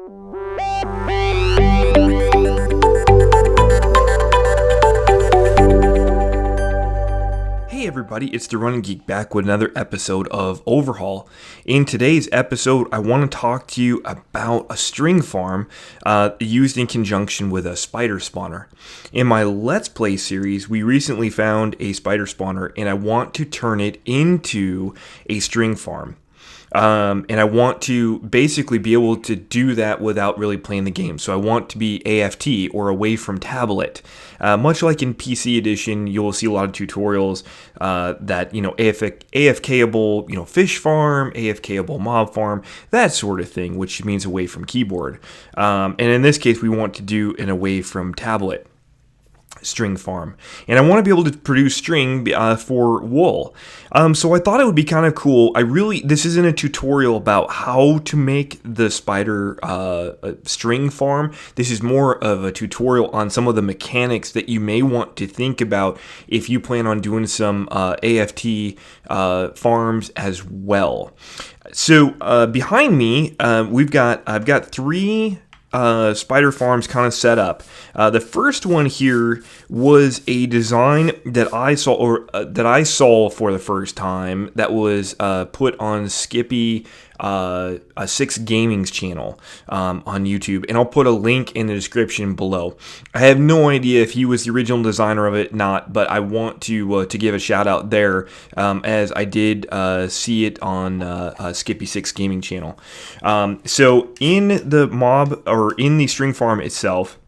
Hey everybody, it's the Running Geek back with another episode of Overhaul. In today's episode, I want to talk to you about a string farm used in conjunction with a spider spawner. In my Let's Play series, we recently found a spider spawner and I want to turn it into a string farm. And I want to basically be able to do that without really playing the game. So I want to be AFT, or away from tablet. Much like in PC edition, you'll see a lot of tutorials that, AFKable, fish farm, AFKable mob farm, that sort of thing, which means away from keyboard. And in this case, we want to do an away from tablet string farm, and I want to be able to produce string for wool. So I thought it would be kind of cool. This isn't a tutorial about how to make the spider string farm. This is more of a tutorial on some of the mechanics that you may want to think about if you plan on doing some AFT farms as well. So behind me, I've got three spider farms kind of set up. The first one here was a design that I saw for the first time that was put on Skippy a 6 Gaming's channel on YouTube, and I'll put a link in the description below. I have no idea if he was the original designer of it, but I want to give a shout out there, as I did see it on Skippy 6 Gaming channel. So in the mob, or in the string farm itself,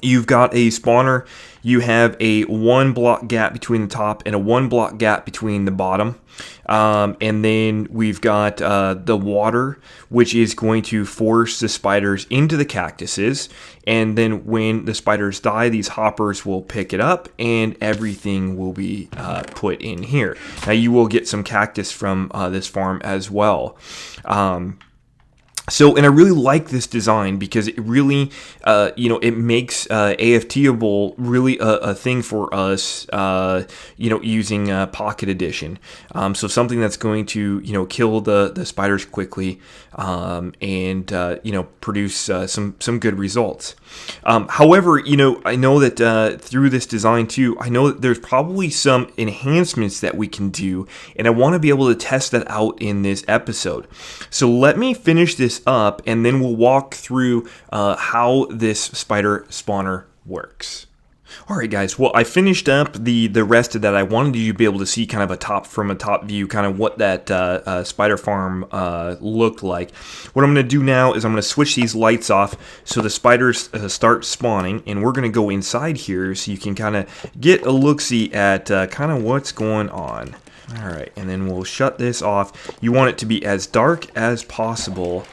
you've got a spawner. You have a 1 block gap between the top and a 1 block gap between the bottom. And then we've got the water, which is going to force the spiders into the cactuses. And then when the spiders die, these hoppers will pick it up and everything will be put in here. Now you will get some cactus from this farm as well. And I really like this design because it really, it makes AFTable really a thing for us, using Pocket Edition. So something that's going to, kill the spiders quickly, and produce some good results. However, I know that through this design too, I know that there's probably some enhancements that we can do, and I want to be able to test that out in this episode. So let me finish this up, and then we'll walk through how this spider spawner works. Alright guys, well I finished up the rest of that. I wanted you to be able to see kind of a top view, kind of what that spider farm looked like. What I'm going to do now is I'm going to switch these lights off so the spiders start spawning, and we're going to go inside here so you can kind of get a look-see at kind of what's going on. Alright, and then we'll shut this off. You want it to be as dark as possible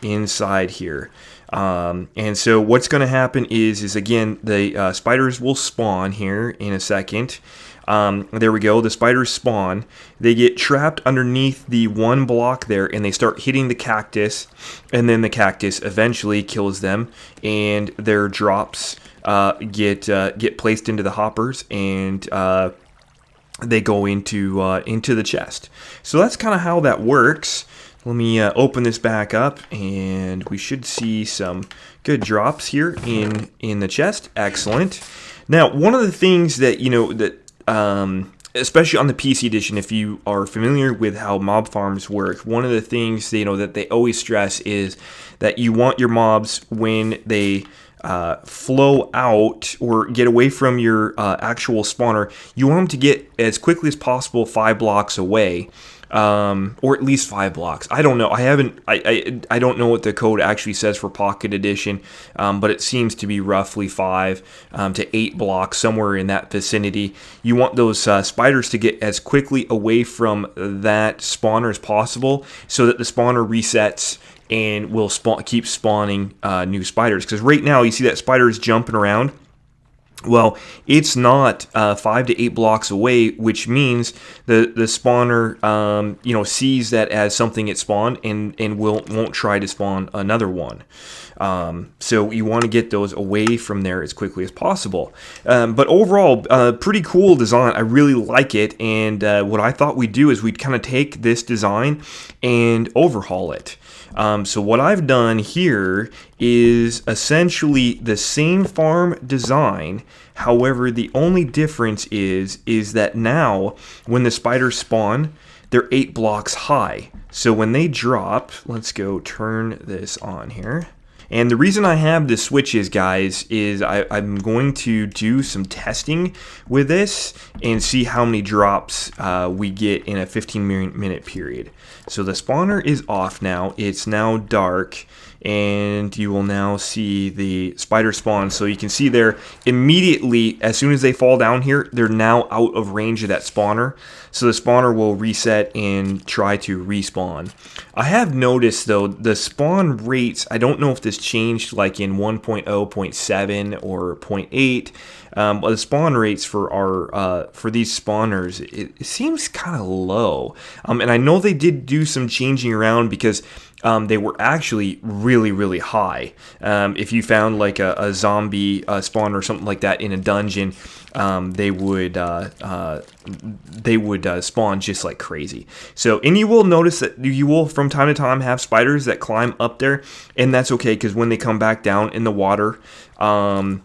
inside here. And so what's going to happen is again, the spiders will spawn here in a second. There we go. The spiders spawn. They get trapped underneath the 1 block there, and they start hitting the cactus, and then the cactus eventually kills them, and their drops get placed into the hoppers, and they go into the chest. So that's kind of how that works. Let me open this back up, and we should see some good drops here in the chest. Excellent. Now, one of the things that, especially on the PC edition, if you are familiar with how mob farms work, one of the things that they always stress is that you want your mobs, when they flow out or get away from your actual spawner, you want them to get as quickly as possible 5 blocks away. Or at least 5 blocks. I don't know. I don't know what the code actually says for Pocket Edition, but it seems to be roughly 5 to 8 blocks, somewhere in that vicinity. You want those spiders to get as quickly away from that spawner as possible, so that the spawner resets and will keep spawning new spiders. Because right now you see that spider is jumping around. Well, it's not 5 to 8 blocks away, which means the spawner, sees that as something it spawned and won't try to spawn another one. So you want to get those away from there as quickly as possible. But overall, pretty cool design. I really like it. And what I thought we'd do is we'd kind of take this design and overhaul it. So what I've done here is essentially the same farm design. However, the only difference is that now when the spiders spawn, they're 8 blocks high. So when they drop, let's go turn this on here. And the reason I have the switches, guys, is I'm going to do some testing with this and see how many drops we get in a 15-minute period. So the spawner is off now. It's now dark, and you will now see the spider spawn. So you can see there immediately, as soon as they fall down here, they're now out of range of that spawner. So the spawner will reset and try to respawn. I have noticed, though, the spawn rates, I don't know if this changed like in 1.0, 0.7, or 0.8, but the spawn rates for our for these spawners, it seems kind of low. And I know they did do some changing around because they were actually really high. If you found like a zombie spawn or something like that in a dungeon, they would spawn just like crazy. So, and you will notice that you will from time to time have spiders that climb up there, and that's okay because when they come back down in the water, they'll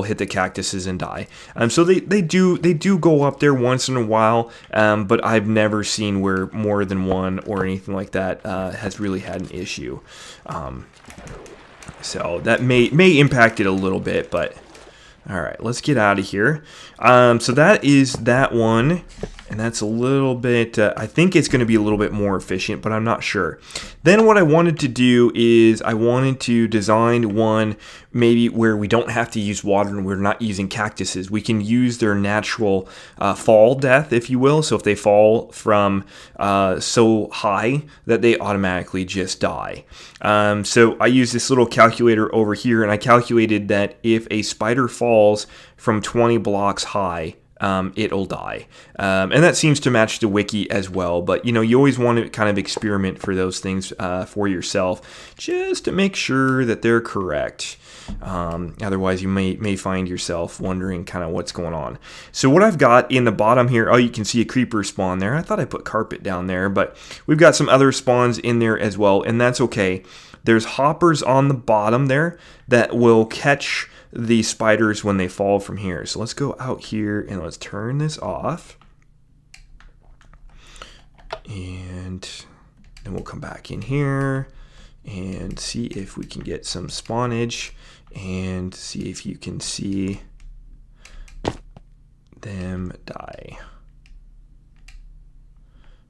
hit the cactuses and die. So they do go up there once in a while, but I've never seen where more than one or anything like that has really had an issue. So that may impact it a little bit, but all right, let's get out of here. So that is that one. And that's a little bit, I think it's going to be a little bit more efficient, but I'm not sure. Then what I wanted to do is I wanted to design one maybe where we don't have to use water and we're not using cactuses. We can use their natural fall death, if you will. So if they fall from so high that they automatically just die. So I use this little calculator over here, and I calculated that if a spider falls from 20 blocks high, it'll die. And that seems to match the wiki as well. But, you know, you always want to kind of experiment for those things for yourself just to make sure that they're correct. Otherwise, you may find yourself wondering kind of what's going on. So what I've got in the bottom here, oh, you can see a creeper spawn there. I thought I put carpet down there, but we've got some other spawns in there as well, and that's okay. There's hoppers on the bottom there that will catch the spiders when they fall from here. So let's go out here and let's turn this off. And then we'll come back in here and see if we can get some spawnage and see if you can see them die.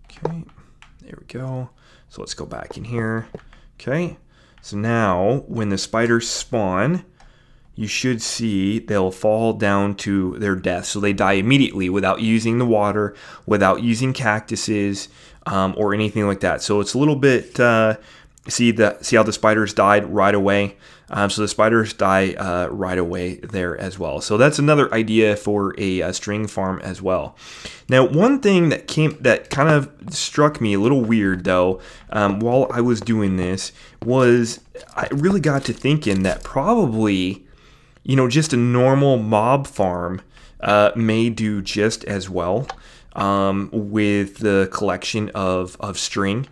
Okay, there we go. So let's go back in here. Okay, so now when the spiders spawn, you should see they'll fall down to their death. So they die immediately without using the water, without using cactuses, or anything like that. So it's a little bit, see how the spiders died right away. So the spiders die right away there as well. So that's another idea for a string farm as well. Now, one thing that kind of struck me a little weird though, while I was doing this, was I really got to thinking that probably, you know, just a normal mob farm may do just as well with the collection of string.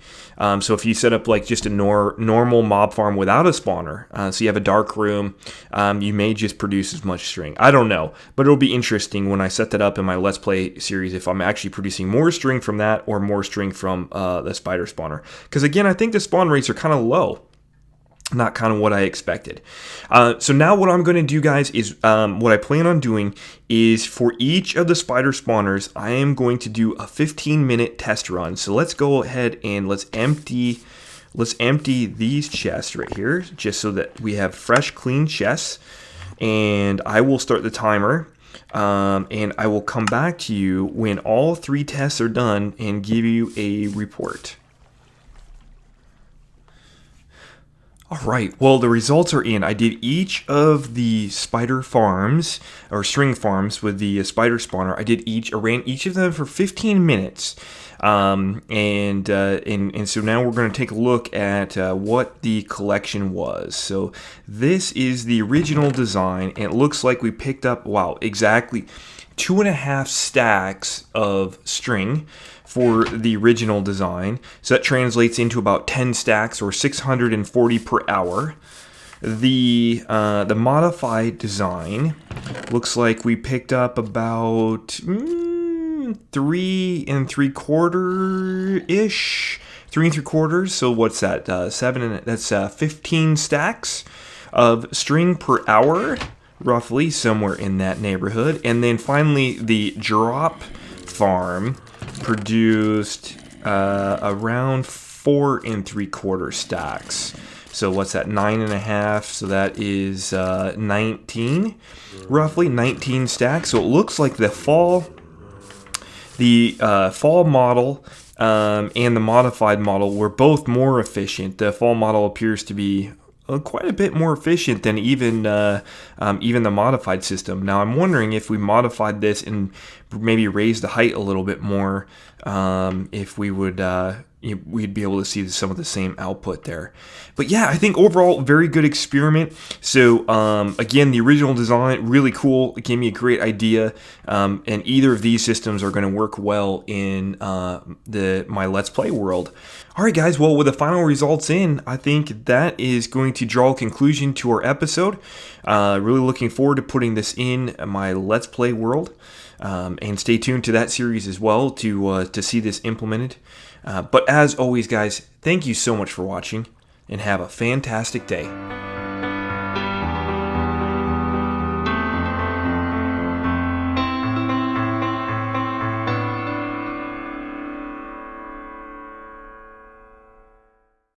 So if you set up like just a normal mob farm without a spawner, so you have a dark room, you may just produce as much string. I don't know, but it'll be interesting when I set that up in my Let's Play series if I'm actually producing more string from that or more string from the spider spawner. Because again, I think the spawn rates are kind of low. Not kind of what I expected. So now what I'm going to do, guys, is what I plan on doing is for each of the spider spawners, I am going to do a 15-minute test run. So let's go ahead and let's empty these chests right here, just so that we have fresh, clean chests. And I will start the timer. And I will come back to you when all 3 tests are done and give you a report. All right, well, the results are in. I did each of the spider farms, or string farms with the spider spawner. I ran each of them for 15 minutes. And so now we're going to take a look at what the collection was. So this is the original design, and it looks like we picked up, wow, exactly 2.5 stacks of string for the original design. So that translates into about 10 stacks, or 640 per hour. The modified design looks like we picked up about 3 3/4 ish. 3 3/4. So what's that? That's 15 stacks of string per hour, roughly somewhere in that neighborhood. And then finally, the drop farm produced around 4 3/4 stacks. So what's that? 9.5. So that is 19, roughly 19 stacks. So it looks like the fall model and the modified model were both more efficient. The fall model appears to be quite a bit more efficient than even the modified system. Now I'm wondering if we modified this and maybe raised the height a little bit more, if we would we'd be able to see some of the same output there. But yeah, I think overall very good experiment. So again, the original design really cool. It gave me a great idea, and either of these systems are going to work well in my Let's Play world. All right, guys. Well, with the final results in, I think that is going to draw a conclusion to our episode. Really looking forward to putting this in my Let's Play world. And stay tuned to that series as well to see this implemented. But as always, guys, thank you so much for watching, and have a fantastic day.